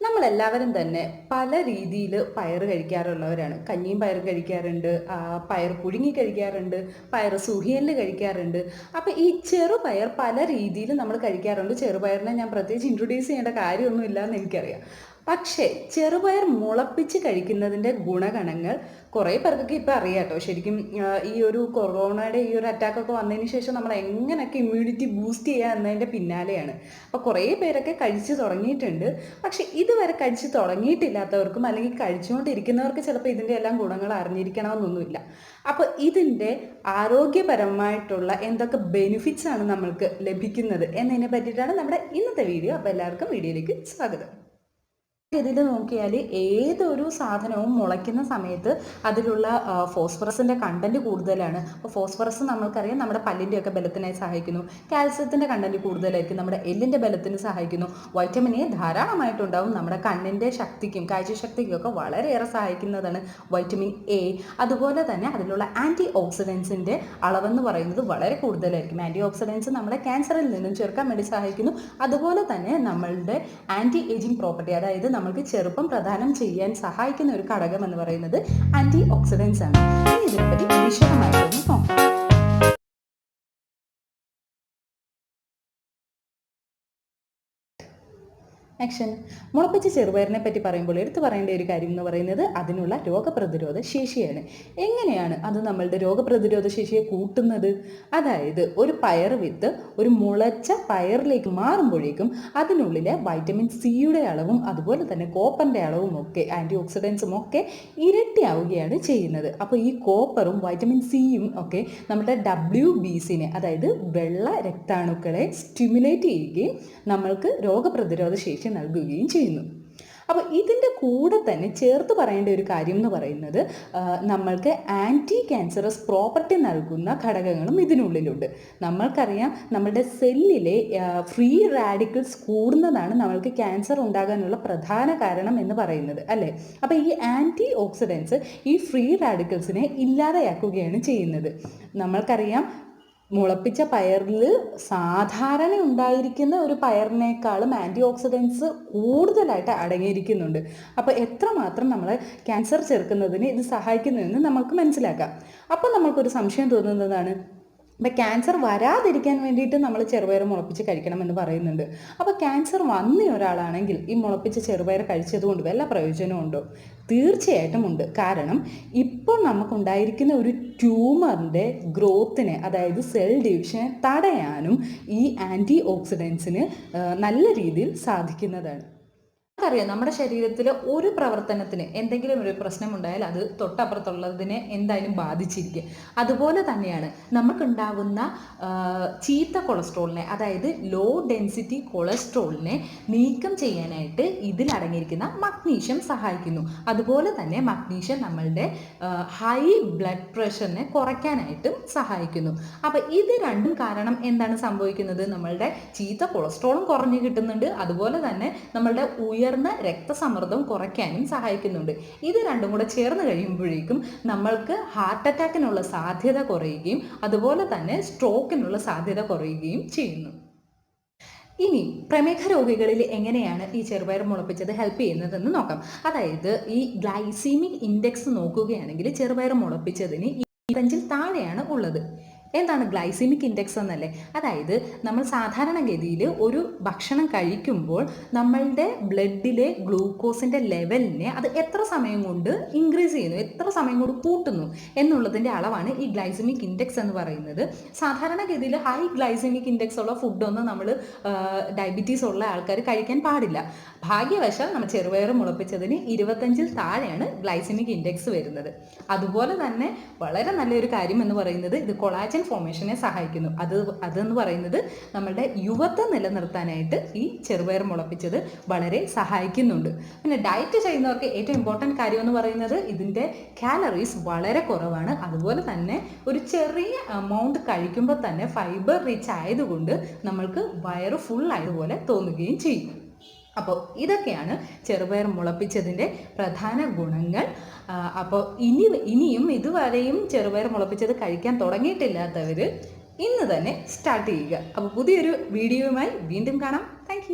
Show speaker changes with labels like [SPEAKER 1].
[SPEAKER 1] നമ്മളെല്ലാവരും തന്നെ പല രീതിയിൽ പയർ കഴിക്കാറുള്ളവരാണ്. കഞ്ഞിയും പയറും കഴിക്കാറുണ്ട്, പയർ പുഴുങ്ങി കഴിക്കാറുണ്ട്, പയർ സുഹിയനിൽ കഴിക്കാറുണ്ട്. അപ്പോൾ ഈ ചെറുപയർ പല രീതിയിൽ നമ്മൾ കഴിക്കാറുണ്ട്. ചെറുപയറിനെ ഞാൻ പ്രത്യേകിച്ച് ഇൻട്രൊഡ്യൂസ് ചെയ്യേണ്ട കാര്യമൊന്നുമില്ല എന്ന് എനിക്കറിയാം. പക്ഷേ ചെറുപയർ മുളപ്പിച്ച് കഴിക്കുന്നതിൻ്റെ ഗുണഗണങ്ങൾ കുറേ പേർക്കൊക്കെ ഇപ്പോൾ അറിയാം കേട്ടോ. ശരിക്കും ഈ ഒരു കൊറോണയുടെ ഈ ഒരു അറ്റാക്കൊക്കെ വന്നതിന് ശേഷം നമ്മൾ എങ്ങനെയൊക്കെ ഇമ്മ്യൂണിറ്റി ബൂസ്റ്റ് ചെയ്യുക എന്നതിൻ്റെ പിന്നാലെയാണ്. അപ്പോൾ കുറേ പേരൊക്കെ കഴിച്ചു തുടങ്ങിയിട്ടുണ്ട്. പക്ഷേ ഇതുവരെ കഴിച്ചു തുടങ്ങിയിട്ടില്ലാത്തവർക്കും അല്ലെങ്കിൽ കഴിച്ചുകൊണ്ടിരിക്കുന്നവർക്ക് ചിലപ്പോൾ ഇതിൻ്റെ എല്ലാം ഗുണങ്ങൾ അറിഞ്ഞിരിക്കണമെന്നൊന്നുമില്ല. അപ്പോൾ ഇതിൻ്റെ ആരോഗ്യപരമായിട്ടുള്ള എന്തൊക്കെ ബെനിഫിറ്റ്സ് ആണ് നമ്മൾക്ക് ലഭിക്കുന്നത് എന്നതിനെ പറ്റിയിട്ടാണ് നമ്മുടെ ഇന്നത്തെ വീഡിയോ. അപ്പോൾ എല്ലാവർക്കും വീഡിയോയിലേക്ക് സ്വാഗതം. ഇതിൽ നോക്കിയാൽ ഏതൊരു സാധനവും മുളയ്ക്കുന്ന സമയത്ത് അതിലുള്ള ഫോസ്ഫറസിൻ്റെ കണ്ടൻറ്റ് കൂടുതലാണ്. അപ്പോൾ ഫോസ്ഫറസ് നമ്മൾക്കറിയാം നമ്മുടെ പല്ലിൻ്റെയൊക്കെ ബലത്തിനായി സഹായിക്കുന്നു. കാൽസ്യത്തിൻ്റെ കണ്ടൻറ്റ് കൂടുതലായിരിക്കും, നമ്മുടെ എല്ലിൻ്റെ ബലത്തിന് സഹായിക്കുന്നു. വൈറ്റമിൻ എ ധാരാളമായിട്ടുണ്ടാവും, നമ്മുടെ കണ്ണിൻ്റെ ശക്തിക്കും കാഴ്ചശക്തിക്കും ഒക്കെ വളരെയേറെ സഹായിക്കുന്നതാണ് വൈറ്റമിൻ എ. അതുപോലെ തന്നെ അതിലുള്ള ആൻറ്റി ഓക്സിഡൻസിൻ്റെ അളവെന്ന് പറയുന്നത് വളരെ കൂടുതലായിരിക്കും. ആൻറ്റി ഓക്സിഡൻസ് നമ്മുടെ ക്യാൻസറിൽ നിന്നും ചെറുക്കാൻ വേണ്ടി സഹായിക്കുന്നു. അതുപോലെ തന്നെ നമ്മളുടെ ആൻറ്റി ഏജിങ് പ്രോപ്പർട്ടി, അതായത് നമുക്ക് ചെറുപ്പം പ്രദാനം ചെയ്യാൻ സഹായിക്കുന്ന ഒരു ഘടകം എന്ന് പറയുന്നത് ആൻറ്റി ഓക്സിഡൻസ് ആണ്. ഇനി ഇതിനെപ്പറ്റി വിശദമായിട്ടൊന്ന് നോക്കാം. ആക്ഷൻ. മുളപ്പിച്ച ചെറുപയറിനെ പറ്റി പറയുമ്പോൾ എടുത്തു പറയേണ്ട ഒരു കാര്യം എന്ന് പറയുന്നത് അതിനുള്ള രോഗപ്രതിരോധ ശേഷിയാണ്. എങ്ങനെയാണ് അത് നമ്മളുടെ രോഗപ്രതിരോധ ശേഷിയെ കൂട്ടുന്നത്? അതായത് ഒരു പയർ വിത്ത് ഒരു മുളച്ച പയറിലേക്ക് മാറുമ്പോഴേക്കും അതിനുള്ളിലെ വൈറ്റമിൻ സിയുടെ അളവും അതുപോലെ തന്നെ കോപ്പറിൻ്റെ അളവും ഒക്കെ ആൻറ്റി ഓക്സിഡൻസും ഒക്കെ ഇരട്ടിയാവുകയാണ് ചെയ്യുന്നത്. അപ്പോൾ ഈ കോപ്പറും വൈറ്റമിൻ സിയും ഒക്കെ നമ്മുടെ WBCനെ, അതായത് വെള്ള രക്താണുക്കളെ സ്റ്റിമുലേറ്റ് ചെയ്യുകയും നമ്മൾക്ക് രോഗപ്രതിരോധ ശേഷി നൽകുകയും ചെയ്യുന്നു. അപ്പോൾ ഇതിൻ്റെ കൂടെ തന്നെ ചേർത്ത് പറയേണ്ട ഒരു കാര്യം എന്ന് പറയുന്നത് നമ്മൾക്ക് ആൻറ്റി ക്യാൻസറസ് പ്രോപ്പർട്ടി നൽകുന്ന ഘടകങ്ങളും ഇതിനുള്ളിലുണ്ട്. നമ്മൾക്കറിയാം നമ്മുടെ സെല്ലിലെ ഫ്രീ റാഡിക്കൽസ് കൂടുന്നതാണ് നമ്മൾക്ക് ക്യാൻസർ ഉണ്ടാകാനുള്ള പ്രധാന കാരണം എന്ന് പറയുന്നത്, അല്ലേ? അപ്പോൾ ഈ ആൻറ്റി ഓക്സിഡൻസ് ഈ ഫ്രീ റാഡിക്കൽസിനെ ഇല്ലാതെയാക്കുകയാണ് ചെയ്യുന്നത്. നമ്മൾക്കറിയാം മുളപ്പിച്ച പയറിൽ സാധാരണ ഉണ്ടായിരിക്കുന്ന ഒരു പയറിനേക്കാളും ആൻറ്റി ഓക്സിഡൻസ് കൂടുതലായിട്ട് അടങ്ങിയിരിക്കുന്നുണ്ട്. അപ്പോൾ എത്രമാത്രം നമ്മൾ ക്യാൻസർ ചെറുക്കുന്നതിന് ഇത് സഹായിക്കുന്നുവെന്ന് നമുക്ക് മനസ്സിലാക്കാം. അപ്പോൾ നമ്മൾക്കൊരു സംശയം തോന്നുന്നതാണ്, അപ്പം ക്യാൻസർ വരാതിരിക്കാൻ വേണ്ടിയിട്ട് നമ്മൾ ചെറുപയർ മുളപ്പിച്ച് കഴിക്കണമെന്ന് പറയുന്നുണ്ട്. അപ്പോൾ ക്യാൻസർ വന്ന ഒരാളാണെങ്കിൽ ഈ മുളപ്പിച്ച ചെറുപയർ കഴിച്ചതുകൊണ്ട് വല്ല പ്രയോജനവും ഉണ്ടോ? തീർച്ചയായിട്ടും ഉണ്ട്. കാരണം ഇപ്പോൾ നമുക്കുണ്ടായിരിക്കുന്ന ഒരു ട്യൂമറിൻ്റെ ഗ്രോത്തിനെ, അതായത് സെൽ ഡിവിഷനെ തടയാനും ഈ ആൻറ്റി ഓക്സിഡൻസിന് നല്ല രീതിയിൽ സാധിക്കുന്നതാണ്. നമുക്കറിയാം നമ്മുടെ ശരീരത്തിൽ ഒരു പ്രവർത്തനത്തിന് എന്തെങ്കിലും ഒരു പ്രശ്നമുണ്ടായാൽ അത് തൊട്ടപ്പുറത്തുള്ളതിനെ എന്തായാലും ബാധിച്ചിരിക്കും. അതുപോലെ തന്നെയാണ് നമുക്കുണ്ടാകുന്ന ചീത്ത കൊളസ്ട്രോളിനെ, അതായത് ലോ ഡെൻസിറ്റി കൊളസ്ട്രോളിനെ നീക്കം ചെയ്യാനായിട്ട് ഇതിലടങ്ങിയിരിക്കുന്ന മഗ്നീഷ്യം സഹായിക്കുന്നു. അതുപോലെ തന്നെ മഗ്നീഷ്യം നമ്മളുടെ ഹൈ ബ്ലഡ് പ്രഷറിനെ കുറയ്ക്കാനായിട്ടും സഹായിക്കുന്നു. അപ്പോൾ ഇത് രണ്ടും കാരണം എന്താണ് സംഭവിക്കുന്നത്? നമ്മളുടെ ചീത്ത കൊളസ്ട്രോളും കുറഞ്ഞു കിട്ടുന്നുണ്ട്, അതുപോലെ തന്നെ നമ്മളുടെ ഉയർന്ന രക്തസമ്മർദ്ദം കുറയ്ക്കാനും സഹായിക്കുന്നുണ്ട്. ഇത് രണ്ടും കൂടെ ചേർന്ന് കഴിയുമ്പോഴേക്കും നമ്മൾക്ക് ഹാർട്ട് അറ്റാക്കിനുള്ള സാധ്യത കുറയുകയും അതുപോലെ തന്നെ സ്ട്രോക്കിനുള്ള സാധ്യത കുറയുകയും ചെയ്യുന്നു. ഇനി പ്രമേഹ രോഗികളിൽ എങ്ങനെയാണ് ഈ ചെറുപയർ മുളപ്പിച്ചത് ഹെൽപ്പ് ചെയ്യുന്നതെന്ന് നോക്കാം. അതായത് ഈ ഗ്ലൈസീമിക് ഇൻഡെക്സ് നോക്കുകയാണെങ്കിൽ ചെറുപയർ മുളപ്പിച്ചതിന് 25 താഴെയാണ് ഉള്ളത്. എന്താണ് ഗ്ലൈസീമിക് ഇൻഡെക്സ് എന്നല്ലേ? അതായത് നമ്മൾ സാധാരണഗതിയിൽ ഒരു ഭക്ഷണം കഴിക്കുമ്പോൾ നമ്മളുടെ ബ്ലഡിലെ ഗ്ലൂക്കോസിൻ്റെ ലെവലിനെ അത് എത്ര സമയം കൊണ്ട് ഇൻക്രീസ് ചെയ്യുന്നു, എത്ര സമയം കൊണ്ട് കൂട്ടുന്നു എന്നുള്ളതിൻ്റെ അളവാണ് ഈ ഗ്ലൈസീമിക് ഇൻഡെക്സ് എന്ന് പറയുന്നത്. സാധാരണഗതിയിൽ ഹൈ ഗ്ലൈസീമിക് ഇൻഡെക്സ് ഉള്ള ഫുഡൊന്നും നമ്മൾ ഡയബറ്റീസ് ഉള്ള ആൾക്കാർ കഴിക്കാൻ പാടില്ല. ഭാഗ്യവശാൽ നമ്മൾ ചെറുപയർ മുളപ്പിച്ചതിന് 25 താഴെയാണ് ഗ്ലൈസീമിക് ഇൻഡെക്സ് വരുന്നത്. അതുപോലെ തന്നെ വളരെ നല്ലൊരു കാര്യം എന്ന് പറയുന്നത് ഇത് കൊളാജൻ ഫോർമേഷനെ സഹായിക്കുന്നു. അതെന്ന് പറയുന്നത് നമ്മളുടെ യുവത്വം നിലനിർത്താനായിട്ട് ഈ ചെറുപയർ മുളപ്പിച്ചത് വളരെ സഹായിക്കുന്നുണ്ട്. പിന്നെ ഡയറ്റ് ചെയ്യുന്നവർക്ക് ഏറ്റവും ഇമ്പോർട്ടൻറ്റ് കാര്യം എന്ന് പറയുന്നത് ഇതിൻ്റെ കാലറീസ് വളരെ കുറവാണ്. അതുപോലെ തന്നെ ഒരു ചെറിയ എമൗണ്ട് കഴിക്കുമ്പോൾ തന്നെ ഫൈബർ റിച്ച് ആയതുകൊണ്ട് നമ്മൾക്ക് വയറ് ഫുൾ ആയതുപോലെ തോന്നുകയും ചെയ്യും. അപ്പോൾ ഇതൊക്കെയാണ് ചെറുപയർ മുളപ്പിച്ചതിൻ്റെ പ്രധാന ഗുണങ്ങൾ. അപ്പോൾ ഇനിയും ഇതുവരെയും ചെറുപയർ മുളപ്പിച്ചത് കഴിക്കാൻ തുടങ്ങിയിട്ടില്ലാത്തവർ ഇന്ന് തന്നെ സ്റ്റാർട്ട് ചെയ്യുക. അപ്പോൾ പുതിയൊരു വീഡിയോയുമായി വീണ്ടും കാണാം. താങ്ക്